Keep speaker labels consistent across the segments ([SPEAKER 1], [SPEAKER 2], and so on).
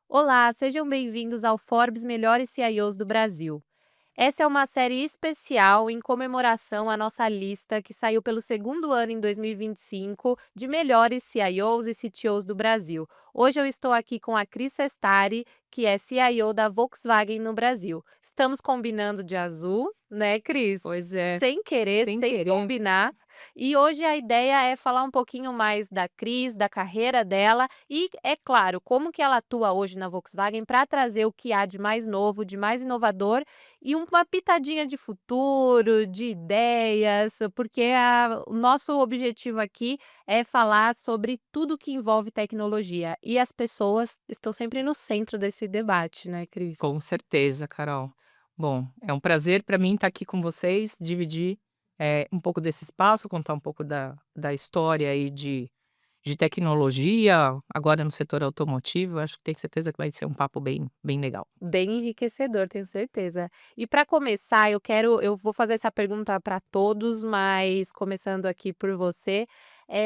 [SPEAKER 1] Olá, sejam bem-vindos ao Forbes Melhores CIOs do Brasil. Essa é uma série especial em comemoração à nossa lista que saiu pelo segundo ano em 2025 de melhores CIOs e CTOs do Brasil. Hoje eu estou aqui com a Cris Sestari, que é CIO da Volkswagen no Brasil. Estamos combinando de azul, né, Cris?
[SPEAKER 2] Pois é,
[SPEAKER 1] Sem querer,
[SPEAKER 2] sem
[SPEAKER 1] sem
[SPEAKER 2] querer.
[SPEAKER 1] combinar. E hoje a ideia é falar um pouquinho mais da Cris, da carreira dela e, é claro, como que ela atua hoje na Volkswagen para trazer o que há de mais novo, de mais inovador e uma pitadinha de futuro, de ideias, porque o nosso objetivo aqui é falar sobre tudo que envolve tecnologia e as pessoas estão sempre no centro desse debate, né, Cris?
[SPEAKER 2] Com certeza, Carol. Bom, é um prazer para mim estar aqui com vocês, dividir, um pouco desse espaço, contar um pouco da história aí de tecnologia, agora no setor automotivo. Acho que tenho certeza que vai ser um papo bem legal.
[SPEAKER 1] Bem enriquecedor, tenho certeza. E para começar, eu vou fazer essa pergunta para todos, mas começando aqui por você,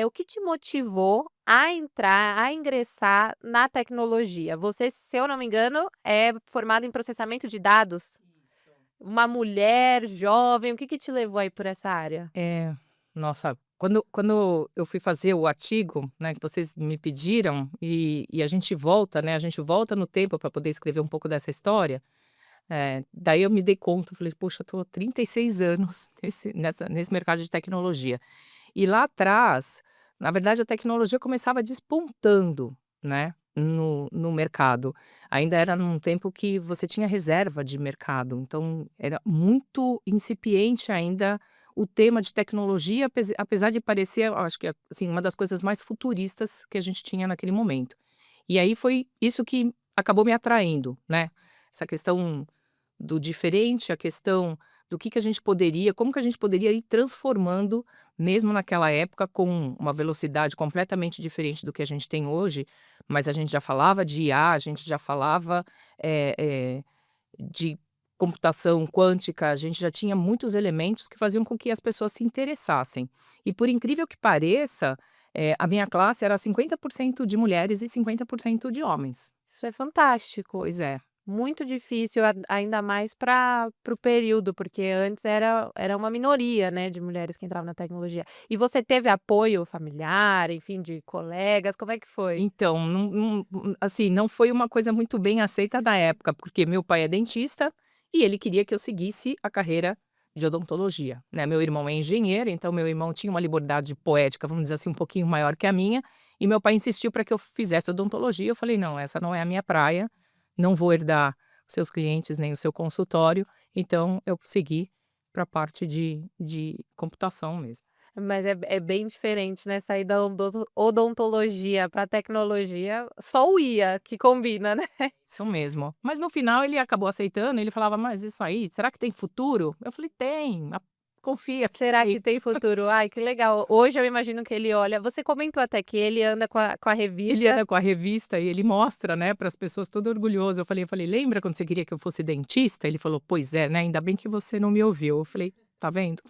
[SPEAKER 1] o que te motivou a ingressar na tecnologia? Você, se eu não me engano, é formada em processamento de dados? Uma mulher jovem, o que que te levou aí por essa área?
[SPEAKER 2] É, nossa, quando eu fui fazer o artigo, né, que vocês me pediram, e a gente volta, né, a gente volta no tempo para poder escrever um pouco dessa história. Daí eu me dei conta, eu falei: "Poxa, eu tô há 36 anos nesse mercado de tecnologia". E lá atrás, na verdade, a tecnologia começava despontando, né, no mercado. Ainda era num tempo que você tinha reserva de mercado, então era muito incipiente ainda o tema de tecnologia, apesar de parecer, eu acho que, assim, uma das coisas mais futuristas que a gente tinha naquele momento. E aí foi isso que acabou me atraindo, né, essa questão do diferente, a questão do que a gente poderia como que a gente poderia ir transformando, mesmo naquela época, com uma velocidade completamente diferente do que a gente tem hoje, mas a gente já falava de IA, a gente já falava, eh eh, de computação quântica, a gente já tinha muitos elementos que faziam com que as pessoas se interessassem. E por incrível que pareça, a minha classe era 50% de mulheres e 50% de homens.
[SPEAKER 1] Isso é fantástico.
[SPEAKER 2] Pois é.
[SPEAKER 1] Muito difícil, ainda mais para o período, porque antes era uma minoria, né, de mulheres que entravam na tecnologia. E você teve apoio familiar, enfim, de colegas, como é que foi?
[SPEAKER 2] Então, assim, não foi uma coisa muito bem aceita na época, porque meu pai é dentista e ele queria que eu seguisse a carreira de odontologia, né. Meu irmão é engenheiro, então meu irmão tinha uma liberdade poética, vamos dizer assim, um pouquinho maior que a minha, e meu pai insistiu para que eu fizesse odontologia. Eu falei: "Não, essa não é a minha praia, não vou herdar os seus clientes nem o seu consultório", então eu segui para a parte de computação mesmo.
[SPEAKER 1] Mas é bem diferente, né, sair da odontologia para tecnologia, só o IA que combina, né.
[SPEAKER 2] Isso mesmo. Mas no final ele acabou aceitando, ele falava: "Mas isso aí, será que tem futuro?" Eu falei: "Tem, confia que
[SPEAKER 1] Será
[SPEAKER 2] tem".
[SPEAKER 1] que tem futuro? Ai, que legal. Hoje eu imagino que ele olha você comentou até que ele anda com a
[SPEAKER 2] Ele
[SPEAKER 1] revista.
[SPEAKER 2] anda com a revista e ele mostra, né, para as pessoas, todo orgulhoso. Eu falei: "Lembra quando você queria que eu fosse dentista?" Ele falou: "Pois é, né, ainda bem que você não me ouviu". Eu falei: "Tá vendo?"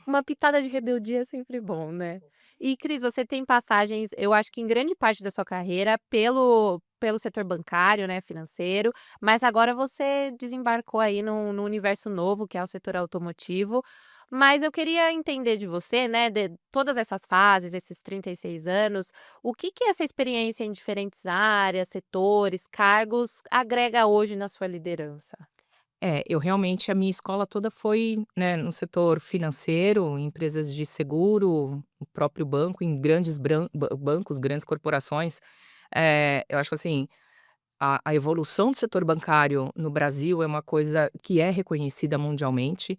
[SPEAKER 1] Uma pitada de rebeldia é sempre bom, né. E Cris, você tem passagens, eu acho que em grande parte da sua carreira pelo setor bancário, né, financeiro, mas agora você desembarcou aí no universo novo, que é o setor automotivo. Mas eu queria entender de você, né, de todas essas fases, esses 36 anos, o que que essa experiência em diferentes áreas, setores, cargos agrega hoje na sua liderança?
[SPEAKER 2] Eu realmente a minha escola toda foi, né, no setor financeiro, em empresas de seguro, o próprio banco, em grandes bancos, grandes corporações. Eu acho que assim, a evolução do setor bancário no Brasil é uma coisa que é reconhecida mundialmente.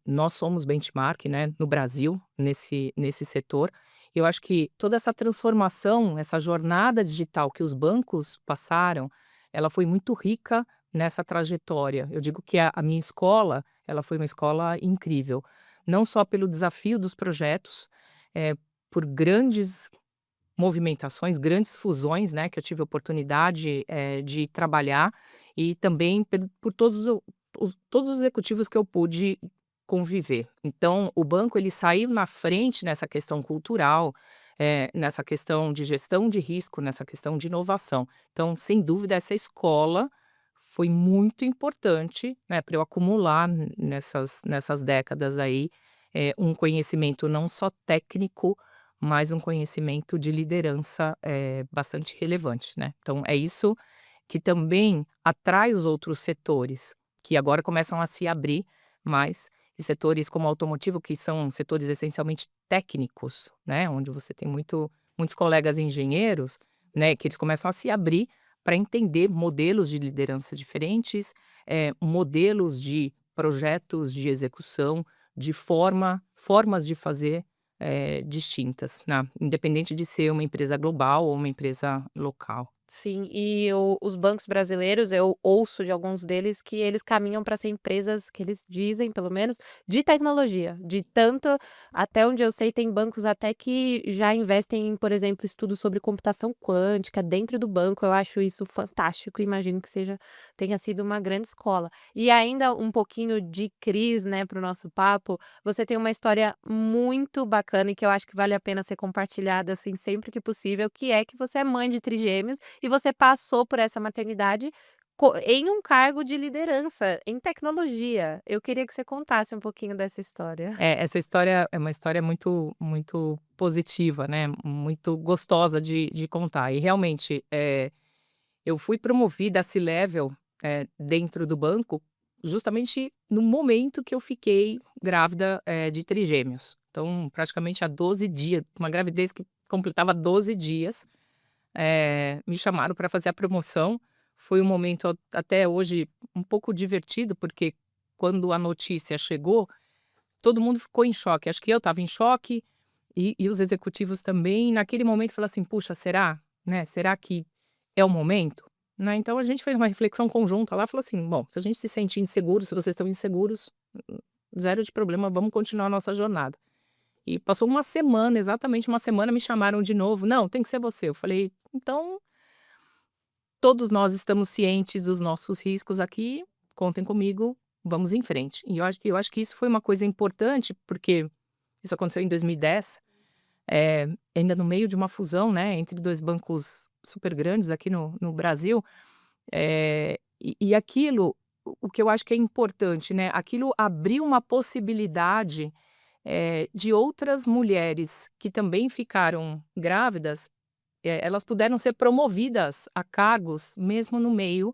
[SPEAKER 2] Nós somos benchmark, né, no Brasil, nesse setor. Eu acho que toda essa transformação, essa jornada digital que os bancos passaram, ela foi muito rica nessa trajetória. Eu digo que a minha escola, ela foi uma escola incrível, não só pelo desafio dos projetos, por grandes movimentações, grandes fusões, né, que eu tive a oportunidade, de trabalhar, e também por todos todos os executivos que eu pude conviver. Então, o banco ele saiu na frente nessa questão cultural, nessa questão de gestão de risco, nessa questão de inovação. Então, sem dúvida, essa escola foi muito importante, né, para eu acumular nessas décadas aí, um conhecimento não só técnico, mas um conhecimento de liderança, bastante relevante, né. Então é isso que também atrai os outros setores, que agora começam a se abrir mais, e setores como automotivo, que são setores essencialmente técnicos, né, onde você tem muitos colegas engenheiros, né, que eles começam a se abrir para entender modelos de liderança diferentes, modelos de projetos de execução, de formas de fazer, distintas, né, independente de ser uma empresa global ou uma empresa local.
[SPEAKER 1] Sim, e os bancos brasileiros, eu ouço de alguns deles que eles caminham para ser empresas, que eles dizem pelo menos, de tecnologia, de tanto até onde eu sei tem bancos até que já investem em, por exemplo, estudos sobre computação quântica dentro do banco, eu acho isso fantástico, imagino que tenha sido uma grande escola. E ainda um pouquinho de Cris, né, para o nosso papo, você tem uma história muito bacana e que eu acho que vale a pena ser compartilhada, assim, sempre que possível, que é que você é mãe de trigêmeos e você passou por essa maternidade em um cargo de liderança em tecnologia. Eu queria que você contasse um pouquinho dessa história.
[SPEAKER 2] Essa história é uma história muito positiva, né, muito gostosa de contar. E realmente, eu fui promovida a C-level, dentro do banco, justamente no momento que eu fiquei grávida, de trigêmeos. Então, praticamente há 12 dias, uma gravidez que completava 12 dias, me chamaram para fazer a promoção. Foi um momento até hoje um pouco divertido, porque quando a notícia chegou, todo mundo ficou em choque. Acho que eu estava em choque e os executivos também. Naquele momento, falei assim: "Puxa, será, né, será que é o momento?", né, então a gente fez uma reflexão conjunta lá, falou assim: "Bom, se a gente se sente inseguro, se vocês estão inseguros, zero de problema, vamos continuar a nossa jornada". E passou uma semana, exatamente uma semana, me chamaram de novo: "Não, tem que ser você". Eu falei: "Então, todos nós estamos cientes dos nossos riscos aqui, contem comigo, vamos em frente". E eu acho que isso foi uma coisa importante, porque isso aconteceu em 2010, ainda no meio de uma fusão, né, entre 2 bancos super grandes aqui no Brasil, e aquilo, o que eu acho que é importante, né, aquilo abriu uma possibilidade, de outras mulheres que também ficaram grávidas, elas puderam ser promovidas a cargos mesmo no meio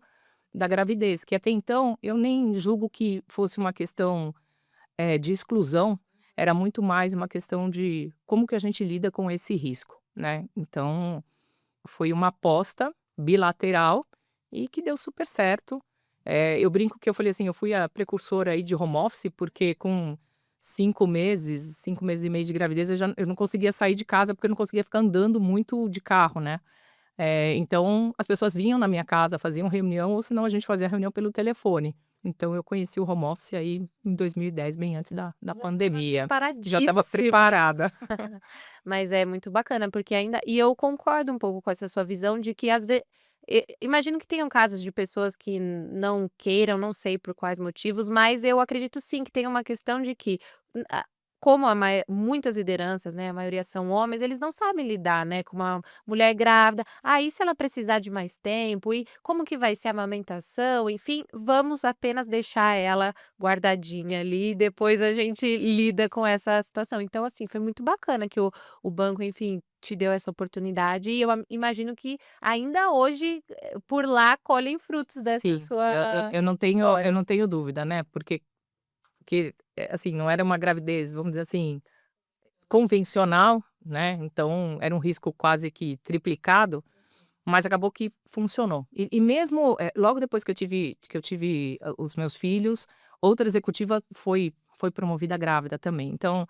[SPEAKER 2] da gravidez, que até então eu nem julgo que fosse uma questão, de exclusão, era muito mais uma questão de como que a gente lida com esse risco, né. Então, foi uma aposta bilateral e que deu super certo. Eu brinco que eu falei assim, eu fui a precursora aí de home office, porque com 5 meses e meio de gravidez, eu não conseguia sair de casa, porque eu não conseguia ficar andando muito de carro, né. Então as pessoas vinham na minha casa, faziam reunião ou senão a gente fazia reunião pelo telefone. Então eu conheci o home office aí em 2010, bem antes da
[SPEAKER 1] Já estava
[SPEAKER 2] pandemia. Já estava
[SPEAKER 1] preparadíssima.
[SPEAKER 2] preparada.
[SPEAKER 1] Mas é muito bacana, porque ainda e eu concordo um pouco com essa sua visão de que às vezes imagino que tenham casos de pessoas que não queiram, não sei por quais motivos, mas eu acredito sim que tem uma questão de que, a como muitas lideranças, né, a maioria são homens, eles não sabem lidar, né, com uma mulher grávida. "Aí se ela precisar de mais tempo? E como que vai ser a amamentação?", enfim, vamos apenas deixar ela guardadinha ali, depois a gente lida com essa situação. Então, assim, foi muito bacana que o banco, enfim, te deu essa oportunidade e eu imagino que ainda hoje, por lá colhem frutos dessa
[SPEAKER 2] Sim,
[SPEAKER 1] sua
[SPEAKER 2] eu
[SPEAKER 1] história.
[SPEAKER 2] não tenho dúvida, né, porque, assim, não era uma gravidez, vamos dizer assim, convencional, né, então era um risco quase que triplicado, mas acabou que funcionou. E mesmo, logo depois que eu tive os meus filhos, outra executiva foi promovida grávida também. Então,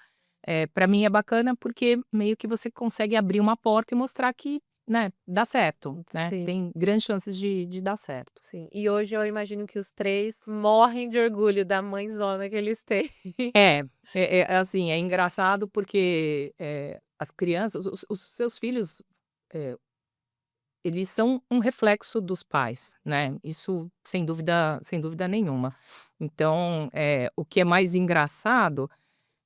[SPEAKER 2] pra mim é bacana, porque meio que você consegue abrir uma porta e mostrar que, né, dá certo, né,
[SPEAKER 1] Sim,
[SPEAKER 2] tem grandes chances de dar certo.
[SPEAKER 1] sim. E hoje eu imagino que os 3 morrem de orgulho da mãezona que eles têm.
[SPEAKER 2] É, assim, é engraçado porque, as crianças, os seus filhos, eh eles são um reflexo dos pais, né, isso sem dúvida nenhuma. Então, o que é mais engraçado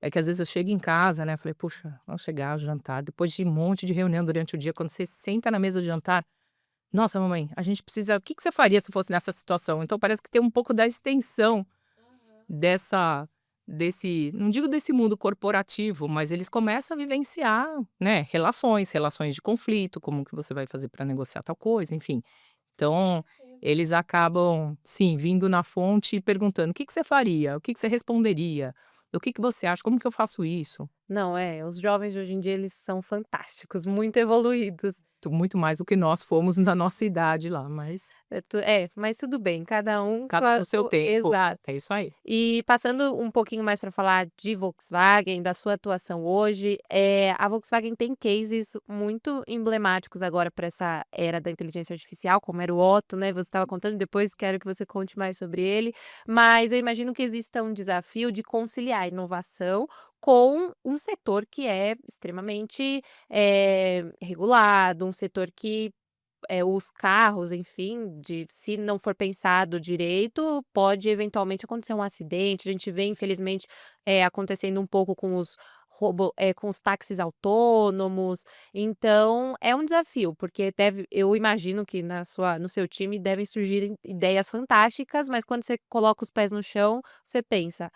[SPEAKER 2] é que às vezes eu chego em casa, né, falei: "Puxa, vamos chegar ao jantar", depois de um monte de reunião durante o dia, quando você senta na mesa do jantar: "Nossa mamãe, a gente precisa o que que você faria se fosse nessa situação?". Então parece que tem um pouco da extensão dessa desse não digo desse mundo corporativo, mas eles começam a vivenciar, né, relações de conflito, como que você vai fazer para negociar tal coisa, enfim. Então, eles acabam, sim, vindo na fonte e perguntando: "O que que você faria? O que que você responderia? O que que você acha? Como que eu faço isso?".
[SPEAKER 1] Não, os jovens de hoje em dia eles são fantásticos, muito evoluídos.
[SPEAKER 2] Muito mais do que nós fomos na nossa idade lá, mas
[SPEAKER 1] Mas tudo bem, cada um
[SPEAKER 2] cada um
[SPEAKER 1] sua
[SPEAKER 2] no seu
[SPEAKER 1] o
[SPEAKER 2] tempo.
[SPEAKER 1] exato.
[SPEAKER 2] É isso aí.
[SPEAKER 1] E passando um pouquinho mais para falar de Volkswagen, da sua atuação hoje, a Volkswagen tem cases muito emblemáticos agora para essa era da inteligência artificial, como era o Otto, né, você estava contando, depois quero que você conte mais sobre ele, mas eu imagino que exista um desafio de conciliar a inovação com um setor que é extremamente, regulado, um setor que os carros, enfim, se não for pensado direito, pode eventualmente acontecer um acidente. A gente vê, infelizmente, acontecendo um pouco com os táxis autônomos. Então, é um desafio, porque eu imagino que no seu time devem surgir ideias fantásticas, mas quando você coloca os pés no chão, você pensa: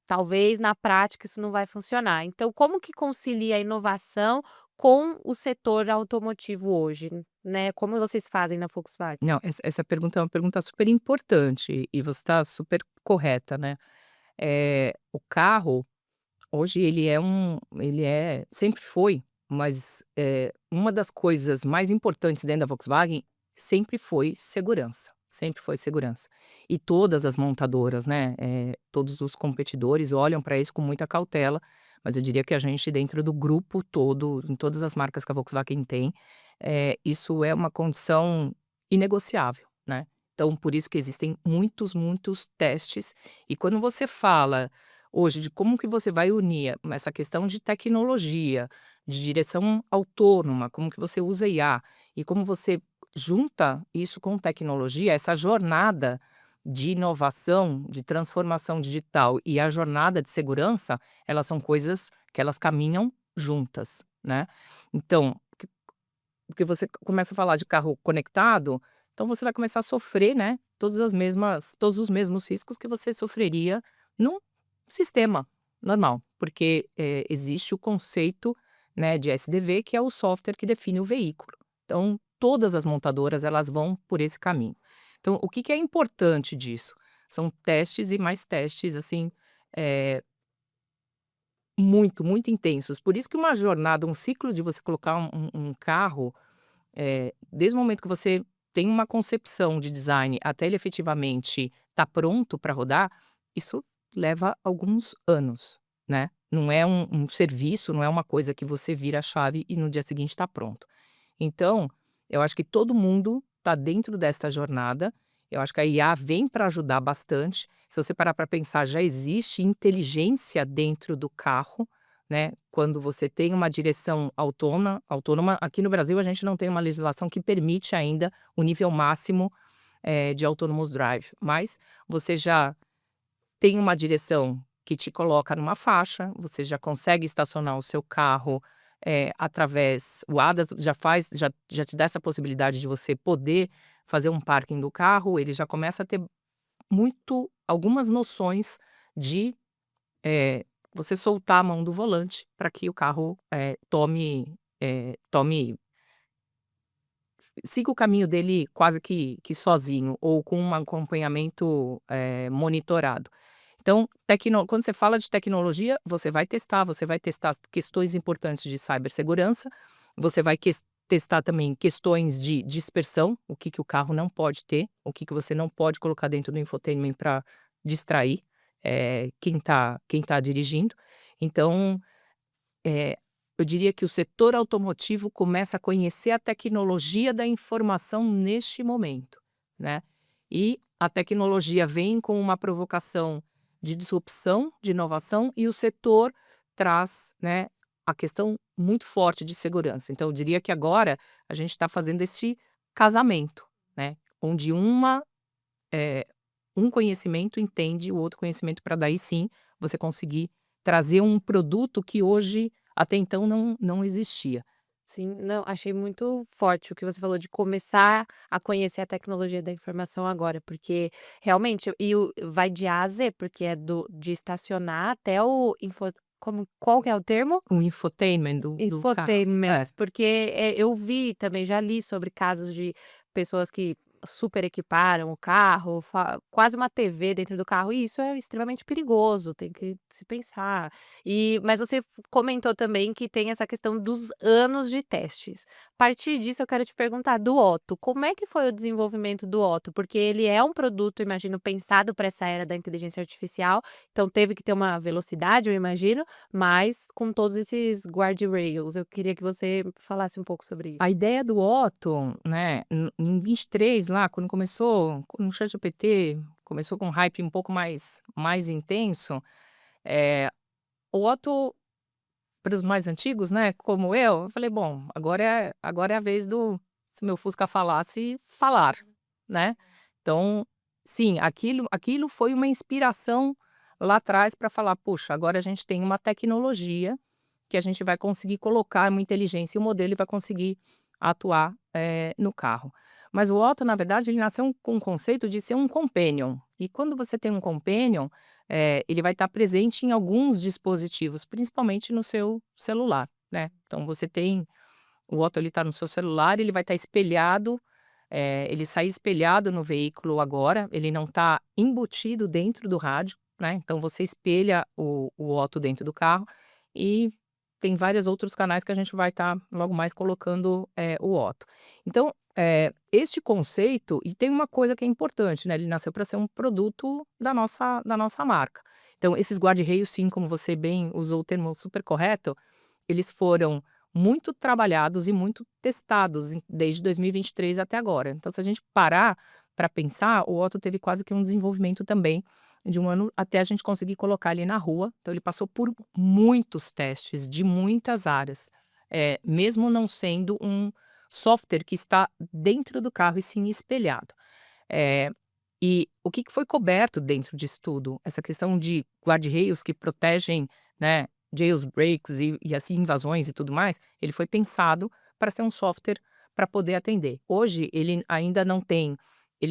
[SPEAKER 1] talvez na prática isso não vai funcionar. Então, como que concilia a inovação com o setor automotivo hoje, né? Como vocês fazem na Volkswagen?
[SPEAKER 2] Não, essa pergunta é uma pergunta super importante e você está super correta, né. O carro, hoje ele é sempre foi, mas, uma das coisas mais importantes dentro da Volkswagen sempre foi segurança, sempre foi segurança. E todas as montadoras, né, todos os competidores olham para isso com muita cautela, mas eu diria que a gente dentro do grupo todo, em todas as marcas que a Volkswagen tem, isso é uma condição inegociável, né. Então por isso que existem muitos, muitos testes, e quando você fala hoje de como que você vai unir essa questão de tecnologia, de direção autônoma, como que você usa IA e como você junta isso com tecnologia, essa jornada de inovação, de transformação digital e a jornada de segurança, elas são coisas que elas caminham juntas, né. Então, porque você começa a falar de carro conectado, então você vai começar a sofrer, né, todos os mesmos riscos que você sofreria num sistema normal, porque, existe o conceito, né, de SDV, que é o software que define o veículo. Então, todas as montadoras, elas vão por esse caminho. Então, o que que é importante disso? São testes e mais testes, assim, eh, muito, muito intensos. Por isso que uma jornada, um ciclo de você colocar um carro desde o momento que você tem uma concepção de design até ele efetivamente estar pronto para rodar, isso leva alguns anos, né. Não é um serviço, não é uma coisa que você vira a chave e no dia seguinte está pronto. Então, eu acho que todo mundo está dentro dessa jornada, eu acho que a IA vem para ajudar bastante. Se você parar para pensar, já existe inteligência dentro do carro, né, quando você tem uma direção autônoma, aqui no Brasil a gente não tem uma legislação que permite ainda o nível máximo, de autonomous drive, mas você já tem uma direção que te coloca numa faixa, você já consegue estacionar o seu carro, através o ADAS já te dá essa possibilidade de você poder fazer um parking do carro, ele já começa a ter algumas noções de, você soltar a mão do volante para que o carro, tome siga o caminho dele quase que sozinho ou com um acompanhamento, monitorado. Então, quando você fala de tecnologia, você vai testar as questões importantes de cibersegurança, você vai testar também questões de dispersão, o que que o carro não pode ter, o que que você não pode colocar dentro do infotainment para distrair, quem tá dirigindo. Então, eh, eu diria que o setor automotivo começa a conhecer a tecnologia da informação neste momento, né. E a tecnologia vem com uma provocação de disrupção, de inovação, e o setor traz, né, a questão muito forte de segurança. Então eu diria que agora a gente está fazendo esse casamento, né, onde eh, um conhecimento entende o outro conhecimento para daí sim você conseguir trazer um produto que hoje até então não existia.
[SPEAKER 1] Sim, não, achei muito forte o que você falou de começar a conhecer a tecnologia da informação agora, porque realmente vai de A a Z, porque é de estacionar até o qual que é o termo?
[SPEAKER 2] O infotainment do carro.
[SPEAKER 1] Infotainment,
[SPEAKER 2] É.
[SPEAKER 1] porque, eu vi também, já li sobre casos de pessoas que super equiparam o carro, quase uma TV dentro do carro, e isso é extremamente perigoso, tem que se pensar. Mas você comentou também que tem essa questão dos anos de testes. A partir disso eu quero te perguntar do Otto, como é que foi o desenvolvimento do Otto? Porque ele é um produto, imagino, pensado para essa era da inteligência artificial, então teve que ter uma velocidade, eu imagino, mas com todos esses guardrails, eu queria que você falasse um pouco sobre
[SPEAKER 2] A
[SPEAKER 1] isso.
[SPEAKER 2] ideia do Otto, né, em 23 lá, quando começou, quando o ChatGPT começou com um hype um pouco mais intenso, eh, o Otto, para os mais antigos, né, como eu falei: "Bom, agora é a vez do se meu Fusca falasse, falar", né. Então, sim, aquilo foi uma inspiração lá atrás para falar: "Puxa, agora a gente tem uma tecnologia que a gente vai conseguir colocar uma inteligência e o modelo ele vai conseguir atuar, no carro". Mas o Otto, na verdade, ele nasceu com o conceito de ser um companion. E quando você tem um companion, ele vai estar presente em alguns dispositivos, principalmente no seu celular, né. Então você tem o Otto, ele está no seu celular, ele vai estar espelhado, ele sai espelhado no veículo agora, ele não está embutido dentro do rádio, né, então você espelha o Otto dentro do carro e tem vários outros canais que a gente vai estar logo mais colocando, o Otto. Então, este conceito e tem uma coisa que é importante, né, ele nasceu para ser um produto da nossa marca. Então esses guarda-reios sim, como você bem usou o termo super correto, eles foram muito trabalhados e muito testados desde 2023 até agora. Então, se a gente parar para pensar, o Otto teve quase que um desenvolvimento também de um ano até a gente conseguir colocar ele na rua. Então, ele passou por muitos testes de muitas áreas, mesmo não sendo um software que está dentro do carro e sim espelhado. Eh, e o que que foi coberto dentro disso tudo? Essa questão de guarda-reios que protegem, né, jailbreaks e assim invasões e tudo mais, ele foi pensado para ser um software para poder atender. Hoje ele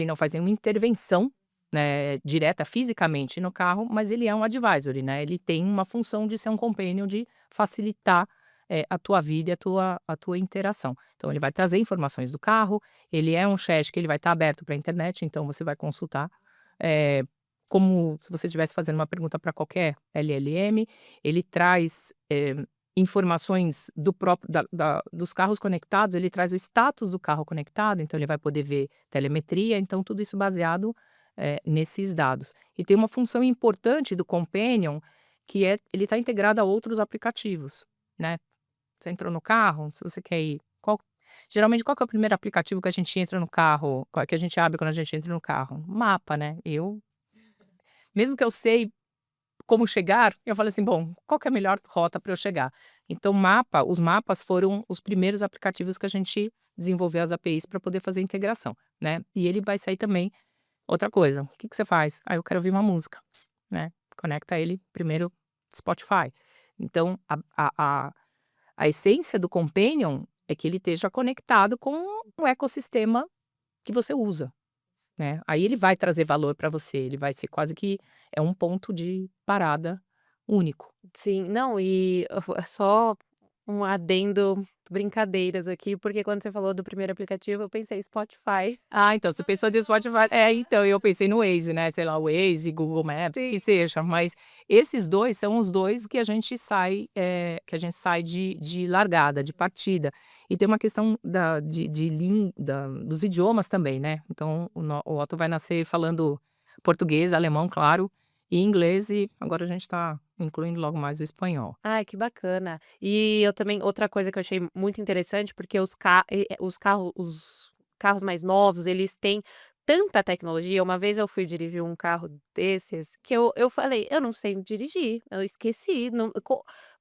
[SPEAKER 2] não faz nenhuma intervenção, né, direta fisicamente no carro, mas ele é um advisory, né, ele tem uma função de ser um companion, de facilitar, a tua vida e a tua interação. Então ele vai trazer informações do carro, ele é um chat que ele vai estar aberto para a internet, então você vai consultar, eh, como se você estivesse fazendo uma pergunta para qualquer LLM. Ele traz, informações do próprio dos carros conectados, ele traz o status do carro conectado, então ele vai poder ver telemetria, então tudo isso baseado, nesses dados. E tem uma função importante do Companion, que é ele está integrado a outros aplicativos, né. Você entrou no carro, se você quer ir geralmente qual que é o primeiro aplicativo que a gente entra no carro, que a gente abre quando a gente entra no carro? Mapa, né. Mesmo que eu sei como chegar, eu falei assim: "Bom, qual que é a melhor rota para eu chegar?". Então os mapas foram os primeiros aplicativos que a gente desenvolveu as APIs para poder fazer a integração, né. E ele vai sair também outra coisa, o que que você faz? "Ah, eu quero ouvir uma música", né, conecta ele primeiro Spotify. Então a essência do companion é que ele esteja conectado com o ecossistema que você usa, né. Aí ele vai trazer valor para você, ele vai ser quase que um ponto de parada único.
[SPEAKER 1] Sim, não, só um adendo, brincadeiras aqui, porque quando você falou do primeiro aplicativo eu pensei Spotify.
[SPEAKER 2] Ah, então você pensou de Spotify, então eu pensei no Waze, né, sei lá, Waze, Google Maps,
[SPEAKER 1] Sim.
[SPEAKER 2] que seja, mas esses 2 são os 2 que a gente sai de largada, de partida. E tem uma questão dos idiomas também, né, então o Otto vai nascer falando português, alemão, claro, e inglês, e agora a gente está incluindo logo mais o espanhol.
[SPEAKER 1] Ai, que bacana. E eu também, outra coisa que eu achei muito interessante, porque os carros mais novos, eles têm tanta tecnologia. Uma vez eu fui dirigir um carro desses que eu falei: "Eu não sei dirigir, eu esqueci, não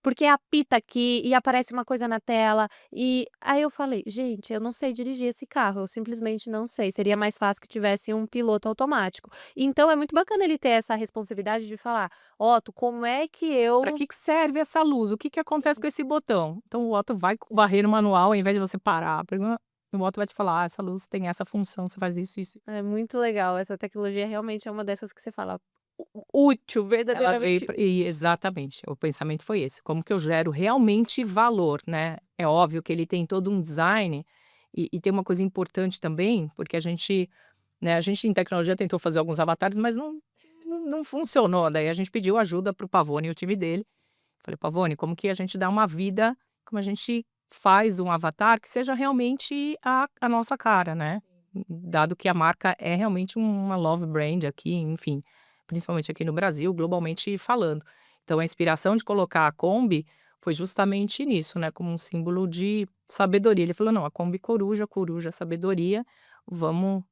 [SPEAKER 1] porque apita aqui e aparece uma coisa na tela", e aí eu falei: "Gente, eu não sei dirigir esse carro, eu simplesmente não sei, seria mais fácil que tivesse um piloto automático". Então é muito bacana ele ter essa responsabilidade de falar: "Otto, como é que
[SPEAKER 2] Para
[SPEAKER 1] eu".
[SPEAKER 2] que serve essa luz? O que que acontece com esse botão? Então o Otto vai varrer no manual, ao invés de você parar, o Otto vai te falar: "Ah, essa luz tem essa função, você faz isso, isso".
[SPEAKER 1] É muito legal, essa tecnologia realmente é uma dessas que você fala: útil,
[SPEAKER 2] Ela veio
[SPEAKER 1] verdadeiramente".
[SPEAKER 2] pra exatamente, o pensamento foi esse, como que eu gero realmente valor, né. É óbvio que ele tem todo um design, e tem uma coisa importante também, porque a gente, né, a gente em tecnologia tentou fazer alguns avatares, mas não funcionou, daí a gente pediu ajuda para o Pavone e o time dele. Falei: "Pavone, como que a gente dá uma vida, como a gente faz um avatar que seja realmente a nossa cara, né?" Dado que a marca é realmente uma love brand aqui, enfim, principalmente aqui no Brasil, globalmente falando. Então a inspiração de colocar a Kombi foi justamente nisso, né, como um símbolo de sabedoria. Ele falou: "Não, a Kombi coruja, coruja sabedoria, vamos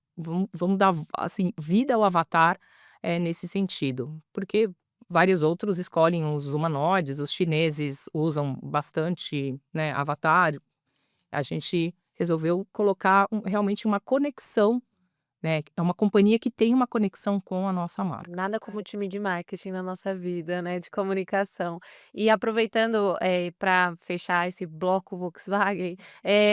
[SPEAKER 2] dar, assim, vida ao avatar, nesse sentido". Porque vários outros escolhem os humanoides, os chineses usam bastante, né, avatar. A gente resolveu colocar realmente uma conexão, né, é uma companhia que tem uma conexão com a nossa marca.
[SPEAKER 1] Nada como o time de marketing na nossa vida, né, de comunicação. E aproveitando, pra fechar esse bloco Volkswagen,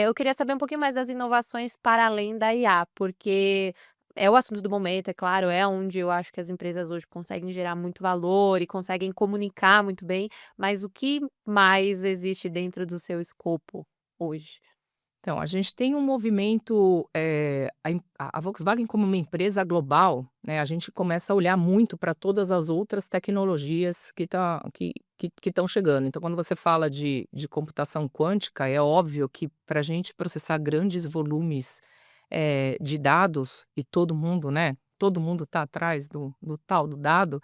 [SPEAKER 1] eu queria saber um pouquinho mais das inovações para além da IA, porque é o assunto do momento, é claro, é onde eu acho que as empresas hoje conseguem gerar muito valor e conseguem comunicar muito bem, mas o que mais existe dentro do seu escopo hoje?
[SPEAKER 2] Então, a gente tem um movimento, a Volkswagen como uma empresa global, né, a gente começa a olhar muito para todas as outras tecnologias que estão chegando. Então, quando você fala de computação quântica, é óbvio que para a gente processar grandes volumes, de dados, e todo mundo, né, todo mundo está atrás do tal do dado,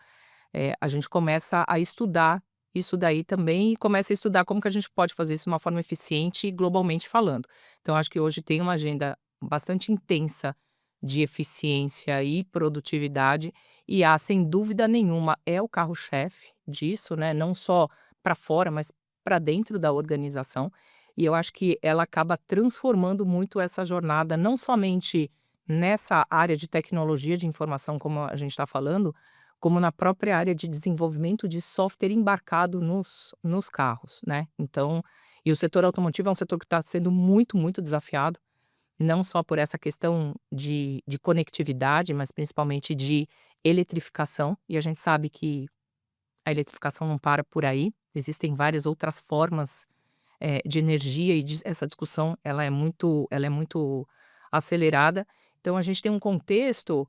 [SPEAKER 2] a gente começa a estudar isso daí também, e começa a estudar como que a gente pode fazer isso de uma forma eficiente e globalmente falando. Então acho que hoje tem uma agenda bastante intensa de eficiência e produtividade, e a, sem dúvida nenhuma, é o carro-chefe disso, né, não só para fora, mas para dentro da organização. E eu acho que ela acaba transformando muito essa jornada, não somente nessa área de tecnologia de informação, como a gente está falando, como na própria área de desenvolvimento de software embarcado nos carros, né. Então, e o setor automotivo é um setor que está sendo muito, muito desafiado, não só por essa questão de conectividade, mas principalmente de eletrificação, e a gente sabe que a eletrificação não para por aí, existem várias outras formas, de energia, e essa discussão ela é muito acelerada. Então a gente tem um contexto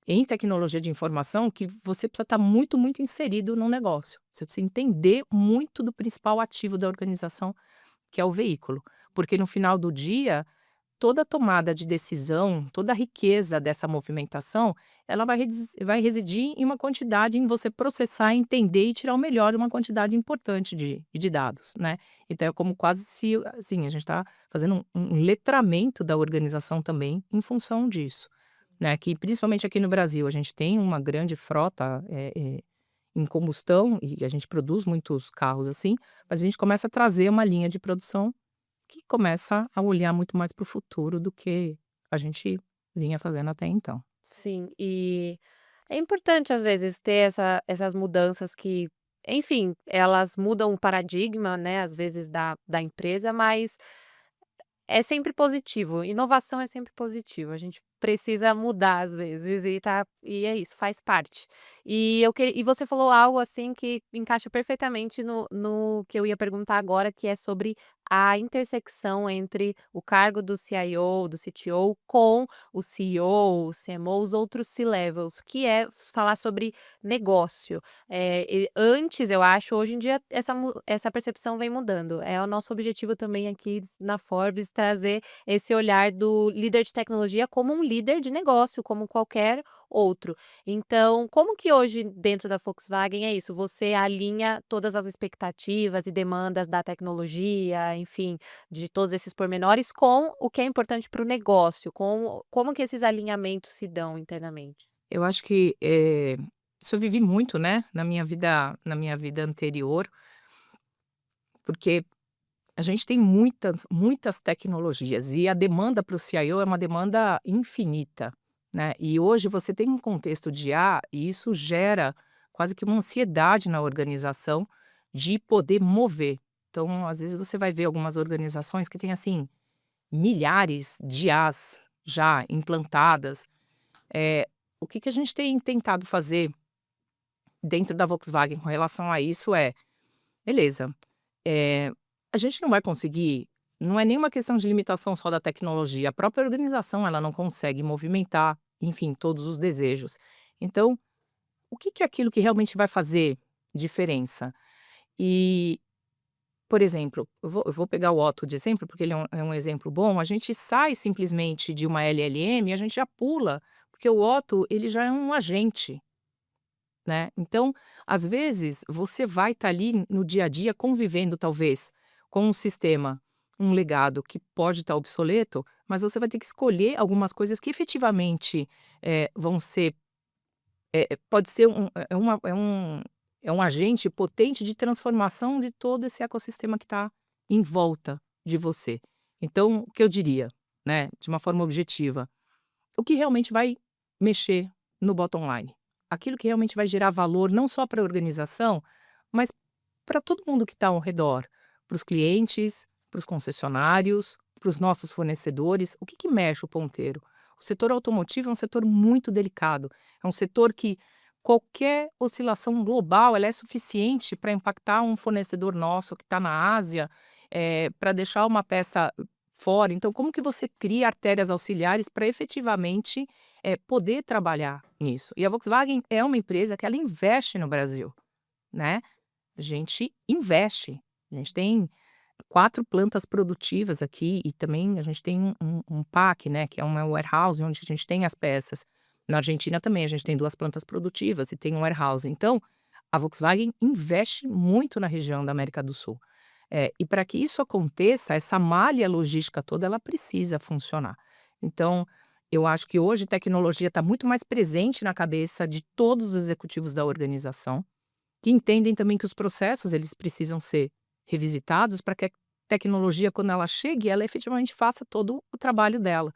[SPEAKER 2] em tecnologia de informação que você precisa estar muito, muito inserido no negócio. Você precisa entender muito do principal ativo da organização, que é o veículo. Porque no final do dia, toda tomada de decisão, toda a riqueza dessa movimentação, ela vai residir em uma quantidade, em você processar, entender e tirar o melhor de uma quantidade importante de dados, né. Então é como quase se, assim, a gente está fazendo um letramento da organização também em função disso, né, que principalmente aqui no Brasil a gente tem uma grande frota, em combustão, e a gente produz muitos carros assim, mas a gente começa a trazer uma linha de produção que começa a olhar muito mais para o futuro do que a gente vinha fazendo até então.
[SPEAKER 1] Sim, e é importante às vezes ter essas mudanças que, enfim, elas mudam o paradigma, né, às vezes da empresa, mas é sempre positivo, inovação é sempre positivo, a gente precisa mudar às vezes e é isso, faz parte. E você falou algo, assim, que encaixa perfeitamente no que eu ia perguntar agora, que é sobre a intersecção entre o cargo do CIO, do CTO com o CEO, o CMO, os outros C-levels, que é falar sobre negócio. E antes eu acho, hoje em dia essa percepção vem mudando. É o nosso objetivo também aqui na Forbes trazer esse olhar do líder de tecnologia como um líder de negócio, como qualquer outro. Então, como que hoje dentro da Volkswagen é isso? Você alinha todas as expectativas e demandas da tecnologia, enfim, de todos esses pormenores com o que é importante para o negócio, com como que esses alinhamentos se dão internamente?
[SPEAKER 2] Eu acho que, isso eu vivi muito, né, na minha vida anterior, porque a gente tem muitas tecnologias e a demanda para o CIO é uma demanda infinita, né. E hoje você tem um contexto de IA e isso gera quase que uma ansiedade na organização de poder mover. Então, às vezes, você vai ver algumas organizações que têm, assim, milhares de IAs já implantadas. O que que a gente tem tentado fazer dentro da Volkswagen com relação a isso é: beleza, eh, a gente não vai conseguir, não é nenhuma questão de limitação só da tecnologia, a própria organização ela não consegue movimentar, enfim, todos os desejos. Então, o que que é aquilo que realmente vai fazer diferença? E, por exemplo, eu vou pegar o Otto de exemplo, porque ele é um exemplo bom, a gente sai simplesmente de uma LLM e a gente já pula, porque o Otto ele já é um agente. Né, então, às vezes, você vai estar ali no dia a dia convivendo talvez com um sistema, um legado que pode estar obsoleto, mas você vai ter que escolher algumas coisas que efetivamente, vão ser, pode ser é um agente potente de transformação de todo esse ecossistema que está em volta de você. Então, o que eu diria, né, de uma forma objetiva, o que realmente vai mexer no bottom line? Aquilo que realmente vai gerar valor não só para a organização, mas para todo mundo que está ao redor, para os clientes, para os concessionários, para os nossos fornecedores. O que que mexe o ponteiro? O setor automotivo é um setor muito delicado. É um setor que qualquer oscilação global ela é suficiente para impactar um fornecedor nosso que está na Ásia, para deixar uma peça fora. Então, como que você cria artérias auxiliares para efetivamente, poder trabalhar nisso? E a Volkswagen é uma empresa que ela investe no Brasil, né. A gente investe. A gente tem 4 plantas produtivas aqui e também a gente tem um PAC, né, que é uma warehouse onde a gente tem as peças. Na Argentina também a gente tem 2 plantas produtivas e tem um warehouse. Então, a Volkswagen investe muito na região da América do Sul. E para que isso aconteça, essa malha logística toda, ela precisa funcionar. Então, eu acho que hoje tecnologia está muito mais presente na cabeça de todos os executivos da organização, que entendem também que os processos eles precisam ser revisitados para que a tecnologia, quando ela chegue, ela efetivamente faça todo o trabalho dela.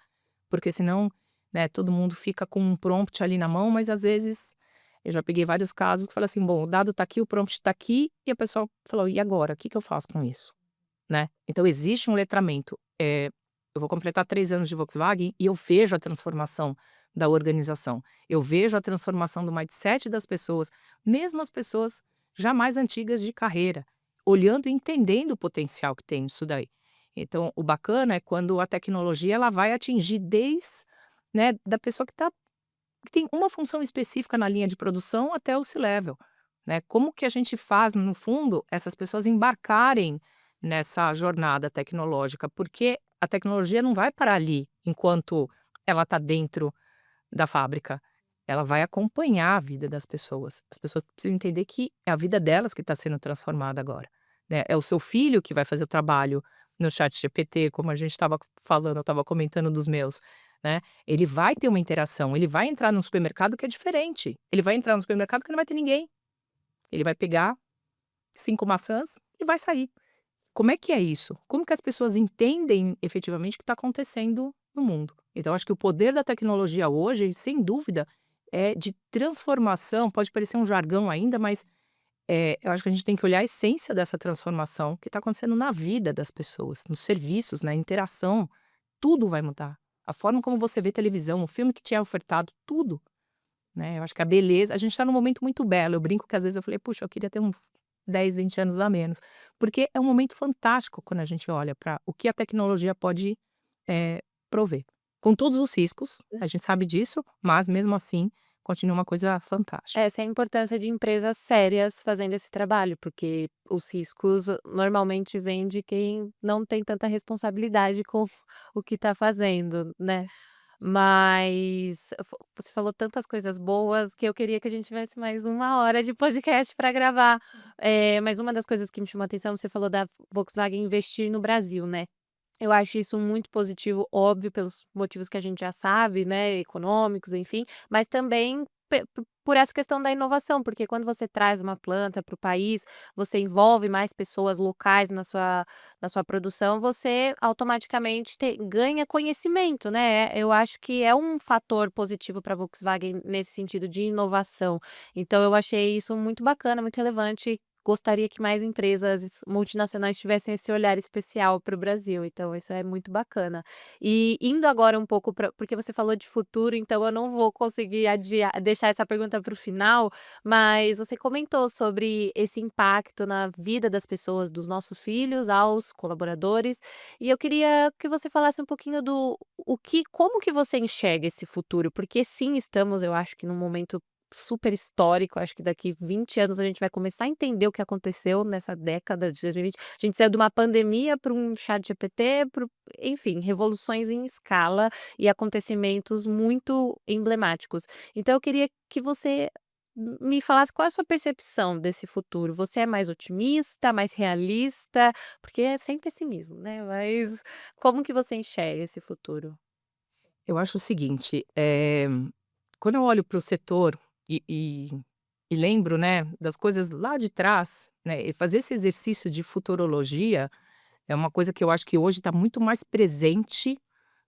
[SPEAKER 2] Porque senão, né, todo mundo fica com um prompt ali na mão, mas às vezes eu já peguei vários casos que fala assim: "Bom, o dado está aqui, o prompt está aqui", e a pessoa falou: "E agora? O que que eu faço com isso?", né. Então existe um letramento. Eu vou completar 3 anos de Volkswagen e eu vejo a transformação da organização. Eu vejo a transformação do mindset das pessoas, mesmo as pessoas já mais antigas de carreira, olhando e entendendo o potencial que tem isso daí. Então, o bacana é quando a tecnologia ela vai atingir desde, né, da pessoa que tem uma função específica na linha de produção até o C-level, né. Como que a gente faz, no fundo, essas pessoas embarcarem nessa jornada tecnológica? Porque a tecnologia não vai parar ali, enquanto ela está dentro da fábrica. Ela vai acompanhar a vida das pessoas. As pessoas precisam entender que é a vida delas que está sendo transformada agora, né. É o seu filho que vai fazer o trabalho no Chat ChatGPT, como a gente estava falando, eu estava comentando dos meus, né. Ele vai ter uma interação, ele vai entrar num supermercado que é diferente. Ele vai entrar no supermercado que não vai ter ninguém. Ele vai pegar 5 maçãs e vai sair. Como é que é isso? Como que as pessoas entendem efetivamente o que está acontecendo no mundo? Então, acho que o poder da tecnologia hoje, sem dúvida, é de transformação. Pode parecer um jargão ainda, mas eu acho que a gente tem que olhar a essência dessa transformação que está acontecendo na vida das pessoas, nos serviços, na interação. Tudo vai mudar. A forma como você vê televisão, o filme que te é ofertado, tudo. Né, eu acho que a beleza a gente está num momento muito belo, eu brinco que às vezes eu falei: "Puxa, eu queria ter uns 10, 20 anos a menos", porque é um momento fantástico quando a gente olha para o que a tecnologia pode, prover. Com todos os riscos, a gente sabe disso, mas mesmo assim, continua uma coisa fantástica.
[SPEAKER 1] Essa é a importância de empresas sérias fazendo esse trabalho, porque os riscos normalmente vêm de quem não tem tanta responsabilidade com o que está fazendo, né. Mas você falou tantas coisas boas que eu queria que a gente tivesse mais 1 hora de podcast para gravar. Mas uma das coisas que me chamou a atenção, você falou da Volkswagen investir no Brasil, né. Eu acho isso muito positivo, óbvio, pelos motivos que a gente já sabe, né, econômicos, enfim, mas também por essa questão da inovação, porque quando você traz uma planta para o país, você envolve mais pessoas locais na sua produção, você automaticamente ganha conhecimento, né. Eu acho que é um fator positivo para a Volkswagen nesse sentido de inovação. Então eu achei isso muito bacana, muito relevante. Gostaria que mais empresas multinacionais tivessem esse olhar especial para o Brasil, então isso é muito bacana. E indo agora um pouco pra porque você falou de futuro, então eu não vou conseguir deixar essa pergunta para o final, mas você comentou sobre esse impacto na vida das pessoas, dos nossos filhos aos colaboradores, e eu queria que você falasse um pouquinho do como que você enxerga esse futuro, porque sim, estamos, eu acho que num momento super histórico, acho que daqui 20 anos a gente vai começar a entender o que aconteceu nessa década de 2020. A gente saiu de uma pandemia para um ChatGPT, enfim, revoluções em escala e acontecimentos muito emblemáticos. Então eu queria que você me falasse qual é a sua percepção desse futuro. Você é mais otimista, mais realista? Porque é sem pessimismo, né, mas como que você enxerga esse futuro?
[SPEAKER 2] Eu acho o seguinte, quando eu olho para o setor e e e lembro, né, das coisas lá de trás, né, e fazer esse exercício de futurologia é uma coisa que eu acho que hoje está muito mais presente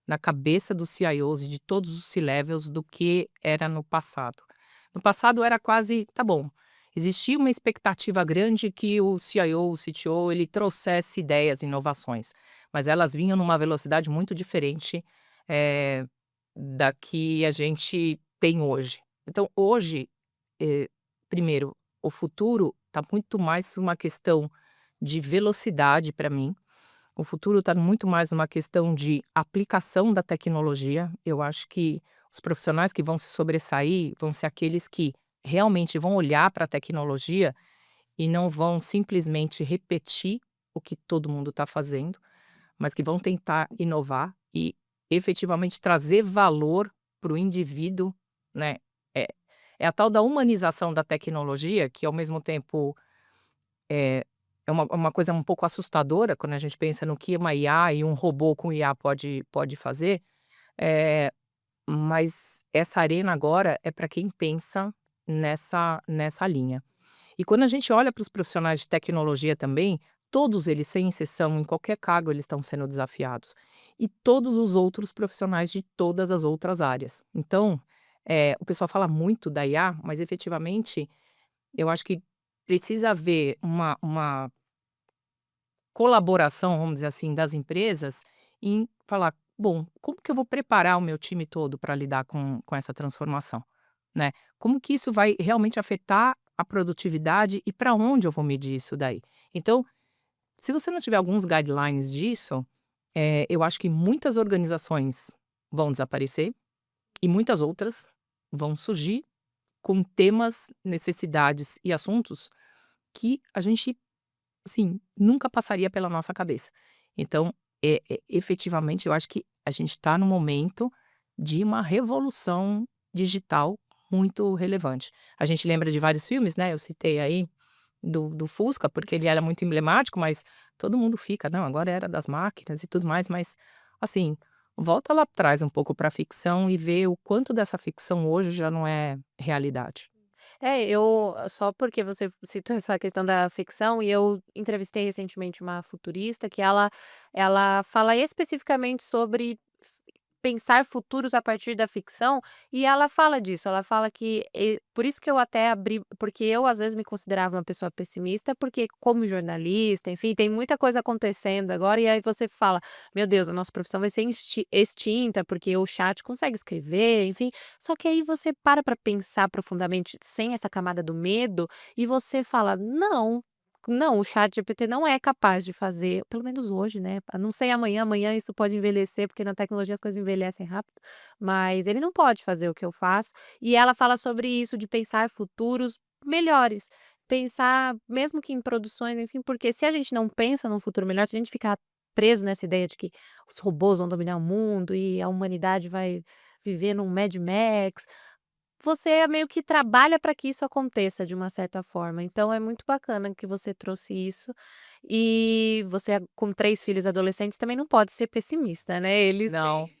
[SPEAKER 2] na cabeça dos CIOs e de todos os C-levels do que era no passado. No passado era quase, tá bom, existia uma expectativa grande que o CIO, o CTO, ele trouxesse ideias, inovações, mas elas vinham numa velocidade muito diferente, eh, da que a gente tem hoje. Então hoje, eh, primeiro, o futuro está muito mais uma questão de velocidade para mim, o futuro está muito mais uma questão de aplicação da tecnologia. Eu acho que os profissionais que vão se sobressair vão ser aqueles que realmente vão olhar para a tecnologia e não vão simplesmente repetir o que todo mundo está fazendo, mas que vão tentar inovar e efetivamente trazer valor para o indivíduo, né? É, é a tal da humanização da tecnologia que, ao mesmo tempo, é é uma coisa um pouco assustadora quando a gente pensa no que uma IA e um robô com IA pode fazer, eh, mas essa arena agora é para quem pensa nessa linha. E quando a gente olha para os profissionais de tecnologia também, todos eles, sem exceção, em qualquer cargo, eles estão sendo desafiados. E todos os outros profissionais de todas as outras áreas. Então, o pessoal fala muito da IA, mas efetivamente eu acho que precisa haver uma colaboração, vamos dizer assim, das empresas em falar: "Bom, como que eu vou preparar o meu time todo para lidar com essa transformação?", né. Como que isso vai realmente afetar a produtividade e para onde eu vou medir isso daí? Então, se você não tiver alguns guidelines disso, eu acho que muitas organizações vão desaparecer e muitas outras vão surgir com temas, necessidades e assuntos que a gente, assim, nunca passaria pela nossa cabeça. Então, efetivamente, eu acho que a gente está no momento de uma revolução digital muito relevante. A gente lembra de vários filmes, né, eu citei aí do Fusca, porque ele era muito emblemático, mas todo mundo fica: "Não, agora é era das máquinas e tudo mais", mas, assim, volta lá atrás um pouco para a ficção e vê o quanto dessa ficção hoje já não é realidade.
[SPEAKER 1] Eu só porque você citou essa questão da ficção, e eu entrevistei recentemente uma futurista que ela fala especificamente sobre pensar futuros a partir da ficção, e ela fala disso, ela fala que por isso que eu até abri, porque eu às vezes me considerava uma pessoa pessimista, porque como jornalista, enfim, tem muita coisa acontecendo agora, e aí você fala: "Meu Deus, a nossa profissão vai ser extinta, porque o chat consegue escrever", enfim. Só que aí você para pensar profundamente, sem essa camada do medo, e você fala: "Não, não, o ChatGPT não é capaz de fazer", pelo menos hoje, né, não sei amanhã, isso pode envelhecer, porque na tecnologia as coisas envelhecem rápido, mas ele não pode fazer o que eu faço. E ela fala sobre isso, de pensar futuros melhores, pensar mesmo que em produções, enfim, porque se a gente não pensa num futuro melhor, se a gente ficar preso nessa ideia de que os robôs vão dominar o mundo e a humanidade vai viver num Mad Max. Você meio que trabalha para que isso aconteça de uma certa forma, então é muito bacana que você trouxe isso, e você com 3 filhos adolescentes também não pode ser pessimista, né, eles
[SPEAKER 2] Não,
[SPEAKER 1] têm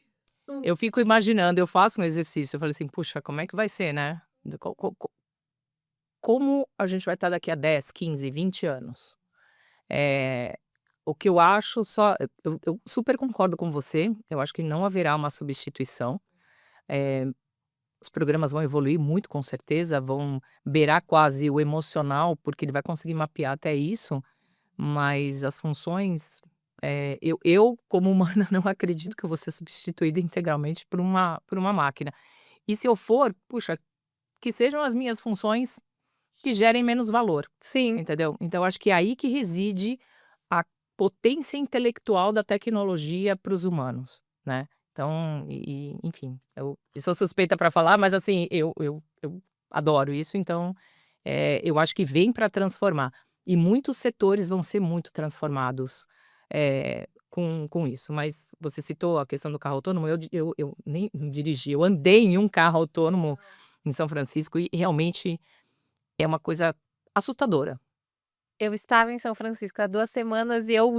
[SPEAKER 1] um
[SPEAKER 2] eu fico imaginando, eu faço um exercício, eu falei assim: "Puxa, como é que vai ser, né? Do como a gente vai estar daqui a 10, 15, 20 anos?". Eh, o que eu acho só eu super concordo com você, eu acho que não haverá uma substituição, eh, os programas vão evoluir muito com certeza, vão beirar quase o emocional, porque ele vai conseguir mapear até isso, mas as funções, eu como humana não acredito que eu vou ser substituída integralmente por uma máquina. E se eu for, puxa, que sejam as minhas funções que gerem menos valor,
[SPEAKER 1] sim.
[SPEAKER 2] entendeu? Então acho que é aí que reside a potência intelectual da tecnologia para os humanos, né. Então enfim, eu sou suspeita para falar, mas assim, eu adoro isso, então, eu acho que vem para transformar. E muitos setores vão ser muito transformados, com isso. Mas você citou a questão do carro autônomo, eu nem dirigi, eu andei em um carro autônomo em São Francisco e realmente é uma coisa assustadora.
[SPEAKER 1] Eu estava em São Francisco há 2 semanas e eu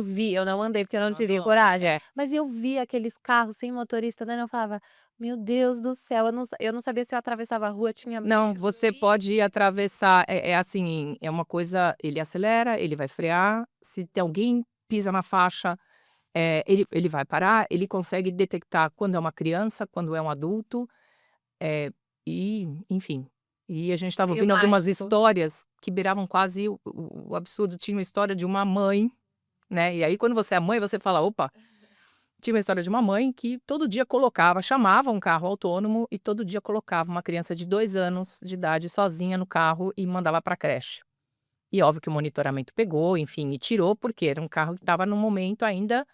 [SPEAKER 1] não andei porque eu não teria
[SPEAKER 2] Andou?
[SPEAKER 1] coragem,
[SPEAKER 2] É.
[SPEAKER 1] mas eu vi aqueles carros sem motorista, né, eu falava: "Meu Deus do céu", eu não sabia se eu atravessava a rua, tinha
[SPEAKER 2] Não,
[SPEAKER 1] medo
[SPEAKER 2] você
[SPEAKER 1] e
[SPEAKER 2] pode atravessar, assim, é uma coisa, ele acelera, ele vai frear, se tem alguém pisa na faixa, ele vai parar, ele consegue detectar quando é uma criança, quando é um adulto, e enfim. E a gente estava
[SPEAKER 1] meio
[SPEAKER 2] ouvindo algumas
[SPEAKER 1] mágico.
[SPEAKER 2] histórias que beiravam quase o absurdo, tinha uma história de uma mãe, né, e aí quando você é mãe você fala: "Opa". Tinha uma história de uma mãe que todo dia chamava um carro autônomo e todo dia colocava uma criança de 2 anos de idade sozinha no carro e mandava para a creche. E óbvio que o monitoramento pegou, enfim, e tirou, porque era um carro que estava no momento ainda,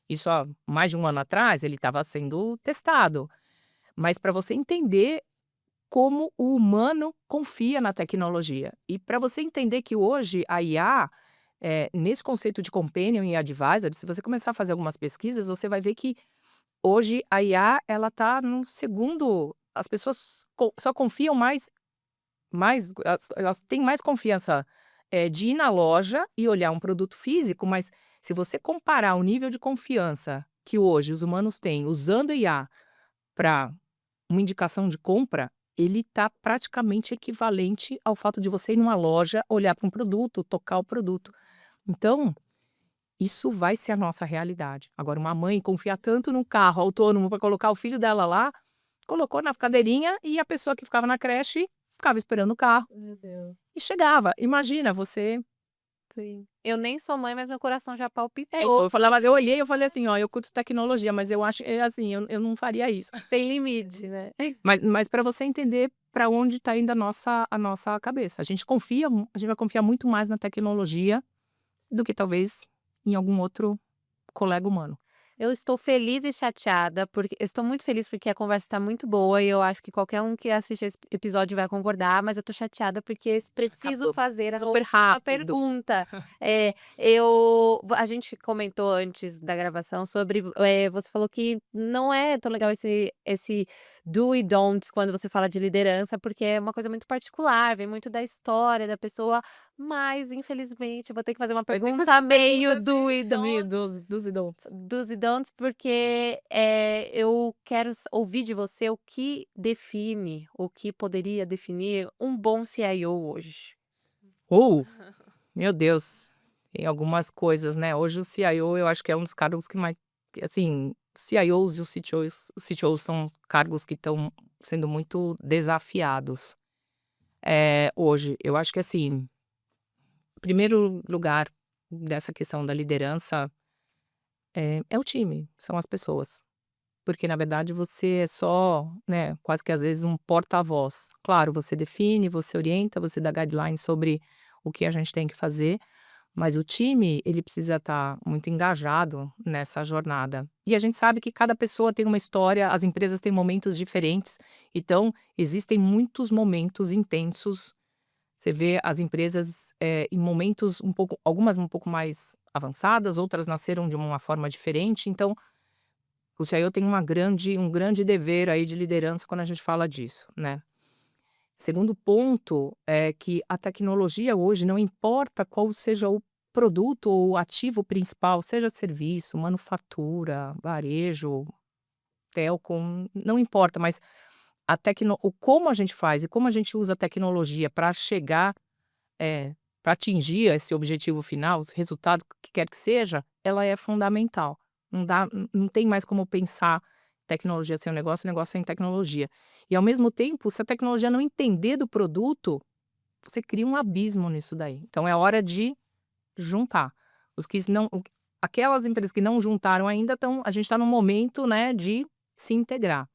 [SPEAKER 2] isso há mais de um ano atrás, ele estava sendo testado. Mas para você entender como o humano confia na tecnologia. E para você entender que hoje a IA, nesse conceito de companion e advisor, se você começar a fazer algumas pesquisas, você vai ver que hoje a IA ela tá no segundo, as pessoas só confiam mais elas têm mais confiança, de ir na loja e olhar um produto físico, mas se você comparar o nível de confiança que hoje os humanos têm usando IA para uma indicação de compra, ele tá praticamente equivalente ao fato de você ir numa loja, olhar para um produto, tocar o produto. Então isso vai ser a nossa realidade. Agora, uma mãe confiar tanto num carro autônomo para colocar o filho dela lá, colocou na cadeirinha e a pessoa que ficava na creche ficava esperando o carro
[SPEAKER 1] Meu Deus.
[SPEAKER 2] e chegava. Imagina você.
[SPEAKER 1] Sim. Eu nem sou mãe, mas meu coração já
[SPEAKER 2] Então,
[SPEAKER 1] palpitou,
[SPEAKER 2] eu falava, eu olhei, eu falei assim: "Ó, eu curto tecnologia, mas eu acho, assim, eu não faria isso".
[SPEAKER 1] tem limite, né.
[SPEAKER 2] Mas para você entender para onde está indo a nossa cabeça. A gente vai confiar muito mais na tecnologia do que talvez em algum outro colega humano.
[SPEAKER 1] Eu estou feliz e chateada, porque eu estou muito feliz porque a conversa está muito boa e eu acho que qualquer um que assistir esse episódio vai concordar, mas eu tô chateada porque preciso
[SPEAKER 2] Acabou
[SPEAKER 1] fazer a
[SPEAKER 2] super
[SPEAKER 1] última
[SPEAKER 2] rápido.
[SPEAKER 1] pergunta. A gente comentou antes da gravação sobre, você falou que não é tão legal esse do e don'ts quando você fala de liderança, porque é uma coisa muito particular, vem muito da história da pessoa, mas infelizmente eu vou ter que fazer uma
[SPEAKER 2] Vai ter que fazer
[SPEAKER 1] pergunta
[SPEAKER 2] uma
[SPEAKER 1] meio
[SPEAKER 2] pergunta
[SPEAKER 1] do
[SPEAKER 2] assim,
[SPEAKER 1] e
[SPEAKER 2] meio
[SPEAKER 1] don'ts.
[SPEAKER 2] dos e don'ts.
[SPEAKER 1] Dos e don'ts, porque, eu quero ouvir de você o que define, o que poderia definir um bom CIO hoje.
[SPEAKER 2] Meu Deus, tem algumas coisas, né, hoje o CIO eu acho que é um dos cargos que mais, assim, os CIOs e os CTOs são cargos que estão sendo muito desafiados, hoje. Eu acho que, assim, primeiro lugar dessa questão da liderança, é o time, são as pessoas. Porque na verdade você é só, né, quase que às vezes um porta-voz. Claro, você define, você orienta, você dá guidelines sobre o que a gente tem que fazer, mas o time, ele precisa estar muito engajado nessa jornada. E a gente sabe que cada pessoa tem uma história, as empresas têm momentos diferentes, então existem muitos momentos intensos. Você vê as empresas, em momentos um pouco, algumas um pouco mais avançadas, outras nasceram de uma forma diferente, então O CIO tem um grande dever aí de liderança quando a gente fala disso, né. Segundo ponto é que a tecnologia hoje, não importa qual seja o produto ou o ativo principal, seja serviço, manufatura, varejo, telecom, não importa, mas o como a gente faz e como a gente usa a tecnologia para chegar, para atingir esse objetivo final, esse resultado que quer que seja, ela é fundamental. Não tem mais como pensar tecnologia sem o negócio sem tecnologia. E ao mesmo tempo, se a tecnologia não entender do produto, você cria um abismo nisso daí. Então é hora de juntar. Os que não o Aquelas empresas que não juntaram ainda estão, a gente está no momento, né, de se integrar.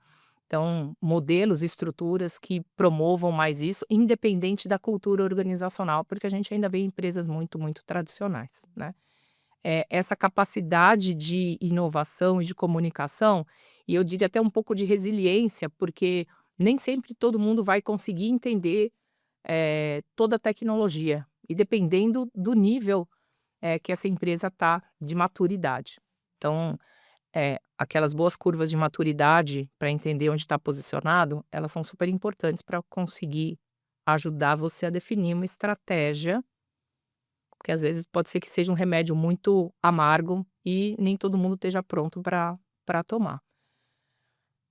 [SPEAKER 2] Então, modelos, estruturas que promovam mais isso, independente da cultura organizacional, porque a gente ainda vê empresas muito, muito tradicionais, né. Essa capacidade de inovação e de comunicação, e eu diria até um pouco de resiliência, porque nem sempre todo mundo vai conseguir entender, toda a tecnologia, e dependendo do nível, que essa empresa está de maturidade. Então, aquelas boas curvas de maturidade para entender onde está posicionado, elas são super importantes para conseguir ajudar você a definir uma estratégia, porque às vezes pode ser que seja um remédio muito amargo e nem todo mundo esteja pronto para tomar.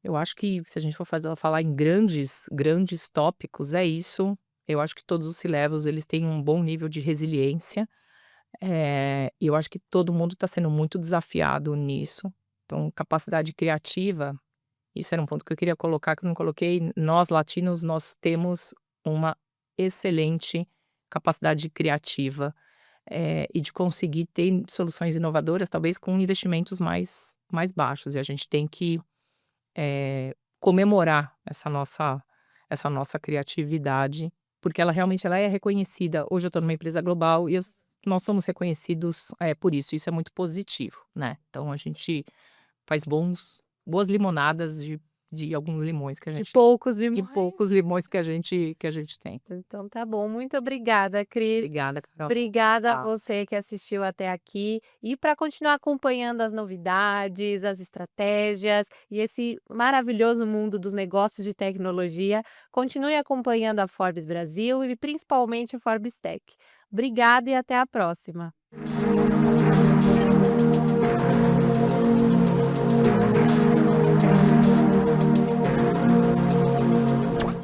[SPEAKER 2] Eu acho que se a gente for falar em grandes tópicos, é isso. Eu acho que todos os C-levels, eles têm um bom nível de resiliência, e eu acho que todo mundo está sendo muito desafiado nisso. Então, capacidade criativa, isso era um ponto que eu queria colocar, que eu não coloquei. Nós latinos, nós temos uma excelente capacidade criativa, e de conseguir ter soluções inovadoras, talvez com investimentos mais baixos, e a gente tem que, comemorar essa nossa criatividade, porque ela realmente ela é reconhecida. Hoje eu estou numa empresa global e nós somos reconhecidos, por isso é muito positivo, né. Então a gente faz boas limonadas de alguns limões que a
[SPEAKER 1] De
[SPEAKER 2] gente
[SPEAKER 1] poucos
[SPEAKER 2] de
[SPEAKER 1] limões.
[SPEAKER 2] poucos limões que a gente tem.
[SPEAKER 1] Então tá bom, muito obrigada, Cris.
[SPEAKER 2] Obrigada, Carol.
[SPEAKER 1] Obrigada a
[SPEAKER 2] Tá.
[SPEAKER 1] você que assistiu até aqui e para continuar acompanhando as novidades, as estratégias e esse maravilhoso mundo dos negócios de tecnologia, continue acompanhando a Forbes Brasil e principalmente a Forbes Tech. Obrigada e até a próxima.